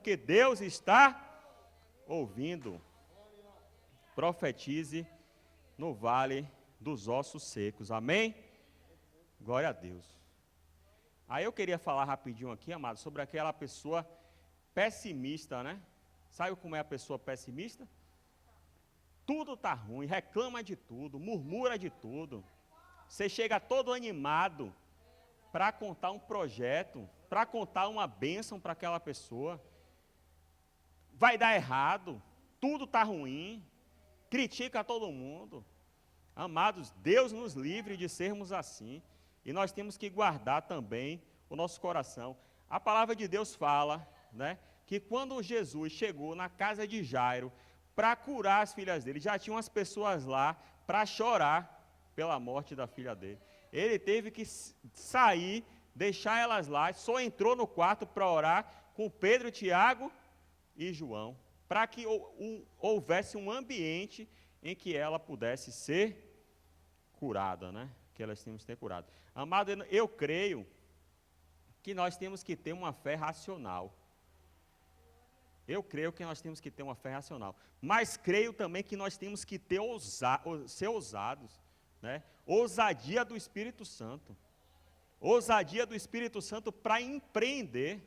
porque Deus está ouvindo. Profetize no vale dos ossos secos. Amém? Glória a Deus. Aí eu queria falar rapidinho aqui, amado, sobre aquela pessoa pessimista, né? Sabe como é a pessoa pessimista? Tudo está ruim, reclama de tudo, murmura de tudo. Você chega todo animado para contar um projeto, para contar uma bênção para aquela pessoa. Vai dar errado, tudo está ruim, critica todo mundo. Amados, Deus nos livre de sermos assim. E nós temos que guardar também o nosso coração. A palavra de Deus fala, né, que quando Jesus chegou na casa de Jairo para curar as filhas dele, já tinham as pessoas lá para chorar pela morte da filha dele. Ele teve que sair, deixar elas lá, só entrou no quarto para orar com Pedro, Tiago e João, para que houvesse um ambiente em que ela pudesse ser curada, né? Que elas temos que ter curado. Amado, eu creio que nós temos que ter uma fé racional. Eu creio que nós temos que ter uma fé racional. Mas creio também que nós temos que ter ser ousados, né? Ousadia do Espírito Santo. Ousadia do Espírito Santo para empreender.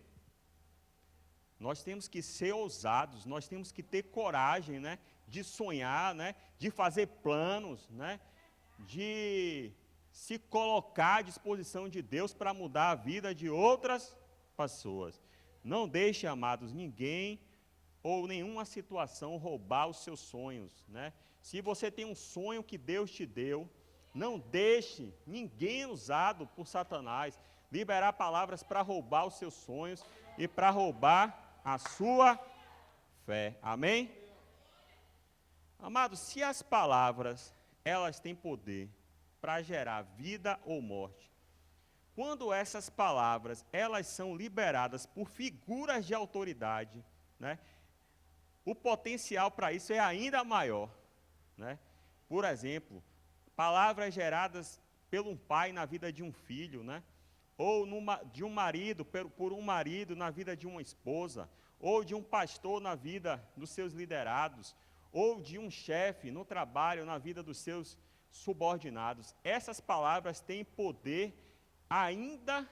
Nós temos que ser ousados, nós temos que ter coragem, né, de sonhar, né, de fazer planos, né, de se colocar à disposição de Deus para mudar a vida de outras pessoas. Não deixe, amados, ninguém ou nenhuma situação roubar os seus sonhos, né? Se você tem um sonho que Deus te deu, não deixe ninguém usado por Satanás liberar palavras para roubar os seus sonhos e para roubar a sua fé. Amém? Amados, se as palavras, elas têm poder para gerar vida ou morte, quando essas palavras, elas são liberadas por figuras de autoridade, né, o potencial para isso é ainda maior, né? Por exemplo, palavras geradas por um pai na vida de um filho, né? Ou de um marido, por um marido na vida de uma esposa, ou de um pastor na vida dos seus liderados, ou de um chefe no trabalho na vida dos seus subordinados. Essas palavras têm poder ainda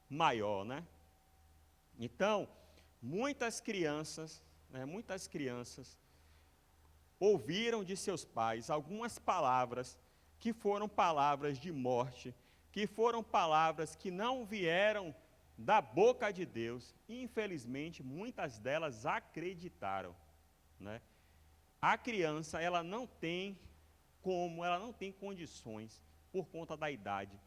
maior, né? Então, muitas crianças ouviram de seus pais algumas palavras que foram palavras de morte, que foram palavras que não vieram da boca de Deus, e infelizmente muitas delas acreditaram, né? A criança, ela não tem condições, por conta da idade,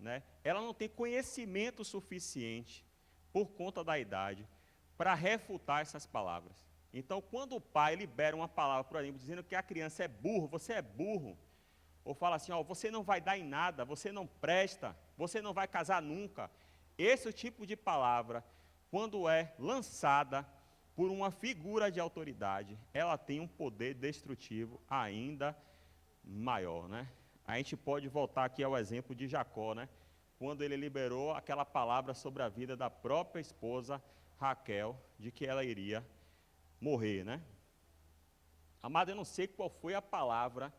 né? Ela não tem conhecimento suficiente, por conta da idade, para refutar essas palavras. Então, quando o pai libera uma palavra, por exemplo, dizendo que a criança é burro, você é burro, ou fala assim, ó, você não vai dar em nada, você não presta, você não vai casar nunca. Esse tipo de palavra, quando é lançada por uma figura de autoridade, ela tem um poder destrutivo ainda maior, né? A gente pode voltar aqui ao exemplo de Jacó, né? Quando ele liberou aquela palavra sobre a vida da própria esposa Raquel, de que ela iria morrer, né? Amado, eu não sei qual foi a palavra,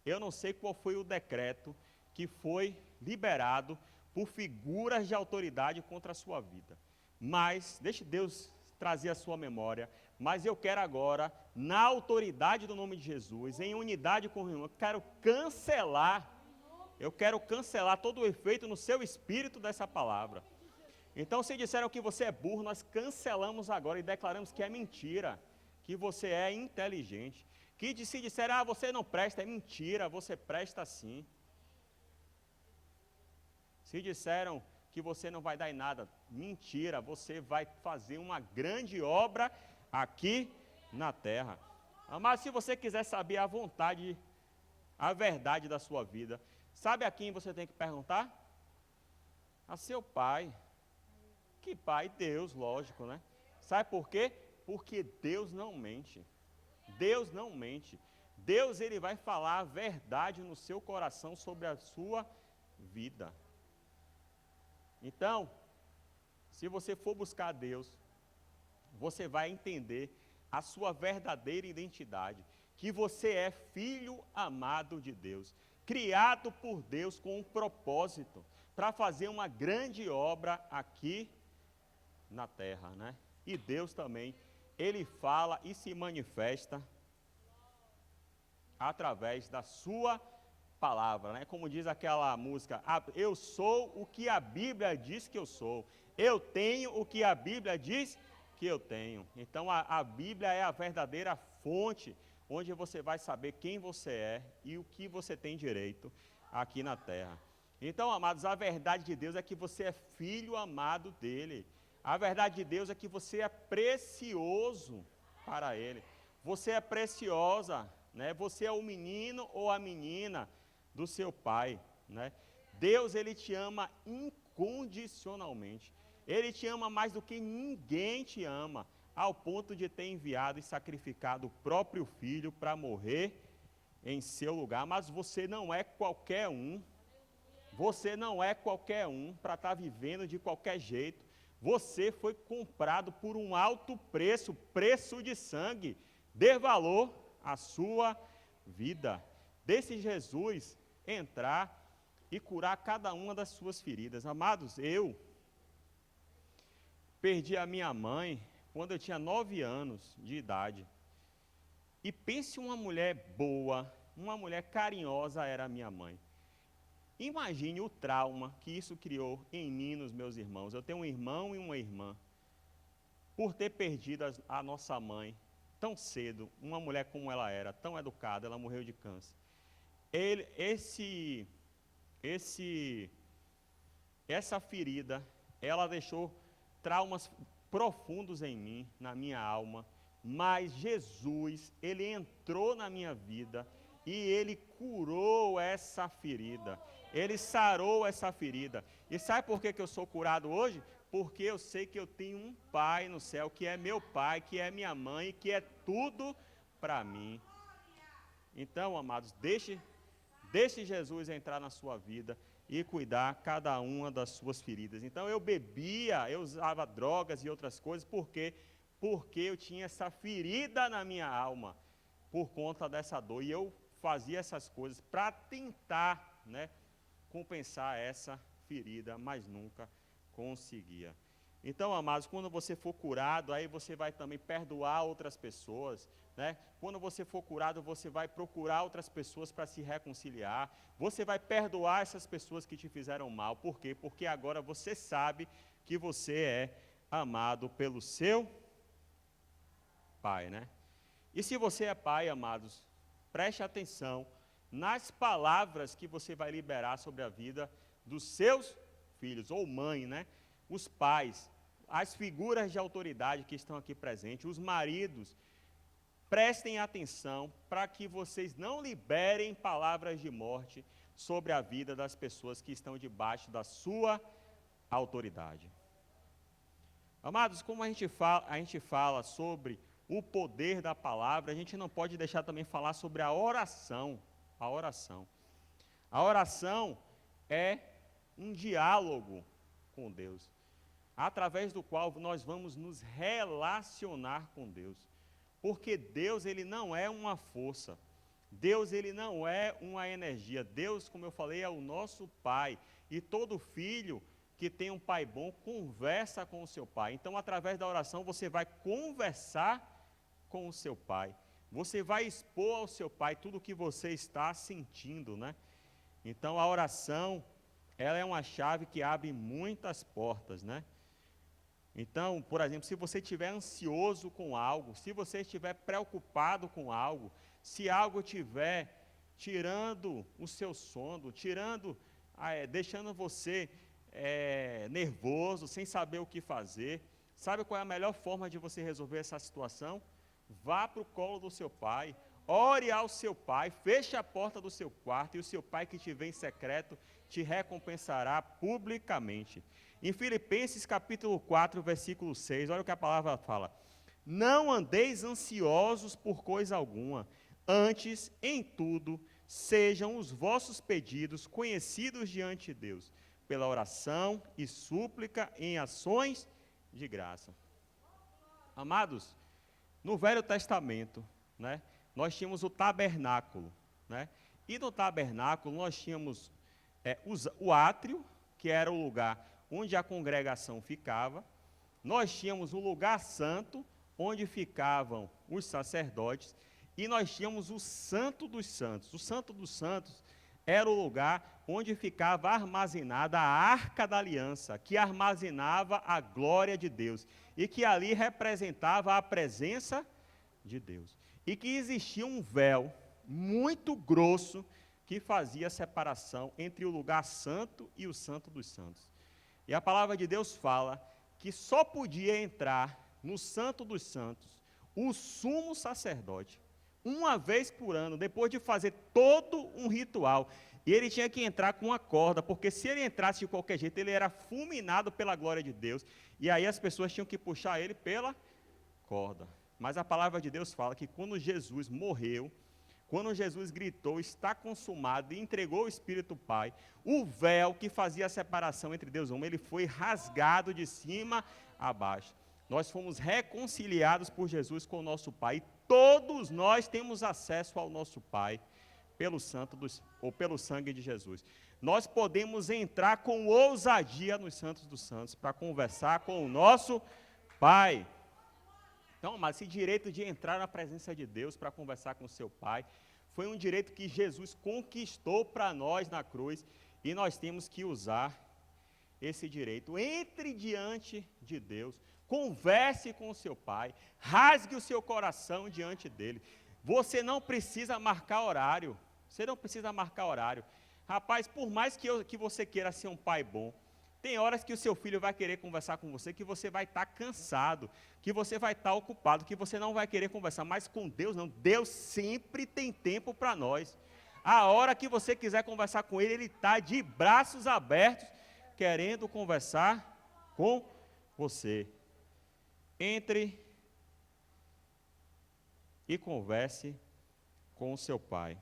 eu não sei qual foi o decreto que foi liberado por figuras de autoridade contra a sua vida. Mas, deixe Deus trazer a sua memória, mas eu quero agora, na autoridade do nome de Jesus, em unidade com o irmão, eu quero cancelar todo o efeito no seu espírito dessa palavra. Então, se disseram que você é burro, nós cancelamos agora e declaramos que é mentira, que você é inteligente. Que se disseram, você não presta, é mentira, você presta sim. Se disseram que você não vai dar em nada, mentira, você vai fazer uma grande obra aqui na terra. Mas se você quiser saber a vontade, a verdade da sua vida, sabe a quem você tem que perguntar? A seu pai. Que pai? Deus, lógico, né? Sabe por quê? Porque Deus não mente. Deus não mente. Deus, ele vai falar a verdade no seu coração sobre a sua vida. Então, se você for buscar Deus, você vai entender a sua verdadeira identidade, que você é filho amado de Deus, criado por Deus com um propósito, para fazer uma grande obra aqui na terra, né? E Deus também, Ele fala e se manifesta através da sua palavra, né? Como diz aquela música, eu sou o que a Bíblia diz que eu sou, eu tenho o que a Bíblia diz que eu tenho. Então a Bíblia é a verdadeira fonte, onde você vai saber quem você é e o que você tem direito aqui na terra. Então, amados, a verdade de Deus é que você é filho amado dele. A verdade de Deus é que você é precioso para ele. Você é preciosa, né? Você é o menino ou a menina do seu pai, né? Deus, ele te ama incondicionalmente. Ele te ama mais do que ninguém te ama, ao ponto de ter enviado e sacrificado o próprio filho para morrer em seu lugar. Mas você não é qualquer um. Você não é qualquer um para estar vivendo de qualquer jeito. Você foi comprado por um alto preço, preço de sangue. Dê valor à sua vida. Deixe Jesus entrar e curar cada uma das suas feridas. Amados, eu perdi a minha mãe quando eu tinha 9 anos de idade. E pense uma mulher boa, uma mulher carinhosa era a minha mãe. Imagine o trauma que isso criou em mim e nos meus irmãos. Eu tenho um irmão e uma irmã. Por ter perdido a nossa mãe tão cedo, uma mulher como ela era, tão educada, ela morreu de câncer. Essa ferida, ela deixou traumas profundos em mim, na minha alma, mas Jesus, ele entrou na minha vida e ele curou essa ferida, ele sarou essa ferida. E sabe por que eu sou curado hoje? Porque eu sei que eu tenho um pai no céu, que é meu pai, que é minha mãe, que é tudo para mim. Então, amados, deixe Jesus entrar na sua vida e cuidar cada uma das suas feridas. Então eu bebia, eu usava drogas e outras coisas, porque eu tinha essa ferida na minha alma, por conta dessa dor, e eu fazia essas coisas para tentar, né, compensar essa ferida, mas nunca conseguia. Então, amados, quando você for curado, aí você vai também perdoar outras pessoas, né? Quando você for curado, você vai procurar outras pessoas para se reconciliar, você vai perdoar essas pessoas que te fizeram mal. Por quê? Porque agora você sabe que você é amado pelo seu pai, né? E se você é pai, amados, preste atenção nas palavras que você vai liberar sobre a vida dos seus filhos, ou mãe, né? Os pais, as figuras de autoridade que estão aqui presentes, os maridos, prestem atenção para que vocês não liberem palavras de morte sobre a vida das pessoas que estão debaixo da sua autoridade. Amados, como a gente fala sobre o poder da palavra, a gente não pode deixar também falar sobre a oração. A oração. A oração é um diálogo com Deus, através do qual nós vamos nos relacionar com Deus. Porque Deus, ele não é uma força. Deus, ele não é uma energia. Deus, como eu falei, é o nosso Pai. E todo filho que tem um pai bom, conversa com o seu pai. Então, através da oração, você vai conversar com o seu pai. Você vai expor ao seu pai tudo o que você está sentindo, né? Então, a oração, ela é uma chave que abre muitas portas, né? Então, por exemplo, se você estiver ansioso com algo, se você estiver preocupado com algo, se algo estiver tirando o seu sono, deixando você nervoso, sem saber o que fazer, sabe qual é a melhor forma de você resolver essa situação? Vá para o colo do seu pai, ore ao seu pai, feche a porta do seu quarto e o seu pai que te vê em secreto te recompensará publicamente. Em Filipenses capítulo 4, versículo 6, olha o que a palavra fala. Não andeis ansiosos por coisa alguma, antes, em tudo, sejam os vossos pedidos conhecidos diante de Deus, pela oração e súplica em ações de graça. Amados, no Velho Testamento, né, nós tínhamos o tabernáculo, né, e no tabernáculo nós tínhamos o átrio, que era o lugar onde a congregação ficava, nós tínhamos o lugar santo, onde ficavam os sacerdotes, e nós tínhamos o Santo dos Santos. O Santo dos Santos era o lugar onde ficava armazenada a Arca da Aliança, que armazenava a glória de Deus, e que ali representava a presença de Deus. E que existia um véu muito grosso que fazia a separação entre o lugar santo e o Santo dos Santos. E a palavra de Deus fala que só podia entrar no Santo dos Santos o sumo sacerdote, uma vez por ano, depois de fazer todo um ritual. E ele tinha que entrar com uma corda, porque se ele entrasse de qualquer jeito, ele era fulminado pela glória de Deus. E aí as pessoas tinham que puxar ele pela corda. Mas a palavra de Deus fala que quando Jesus morreu, quando Jesus gritou, está consumado, e entregou o Espírito Pai, o véu que fazia a separação entre Deus e o homem, ele foi rasgado de cima a baixo. Nós fomos reconciliados por Jesus com o nosso Pai, e todos nós temos acesso ao nosso Pai, pelo sangue de Jesus. Nós podemos entrar com ousadia nos Santos dos Santos, para conversar com o nosso Pai. Então, mas esse direito de entrar na presença de Deus para conversar com o seu Pai, foi um direito que Jesus conquistou para nós na cruz, e nós temos que usar esse direito. Entre diante de Deus, converse com o seu Pai, rasgue o seu coração diante dele. Você não precisa marcar horário, Rapaz, por mais que você queira ser um pai bom, tem horas que o seu filho vai querer conversar com você, que você vai estar cansado, que você vai estar ocupado, que você não vai querer conversar, mas com Deus não. Deus sempre tem tempo para nós. A hora que você quiser conversar com Ele, Ele está de braços abertos, querendo conversar com você. Entre e converse com o seu Pai.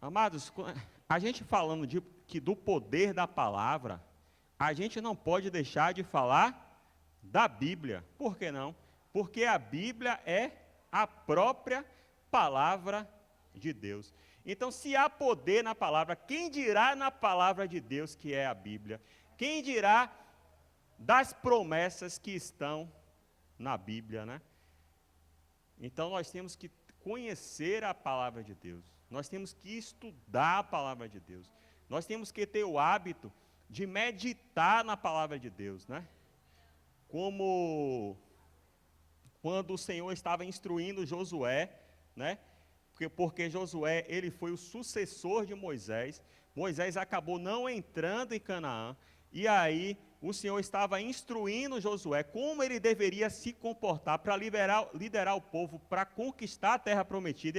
Amados, a gente falando do poder da palavra, a gente não pode deixar de falar da Bíblia. Por que não? Porque a Bíblia é a própria palavra de Deus. Então, se há poder na palavra, quem dirá na palavra de Deus, que é a Bíblia? Quem dirá das promessas que estão na Bíblia, né? Então, nós temos que conhecer a palavra de Deus. Nós temos que estudar a palavra de Deus. Nós temos que ter o hábito de meditar na palavra de Deus, né? Como quando o Senhor estava instruindo Josué, né? Porque Josué, ele foi o sucessor de Moisés. Moisés acabou não entrando em Canaã. E aí, o Senhor estava instruindo Josué como ele deveria se comportar para liderar o povo para conquistar a terra prometida.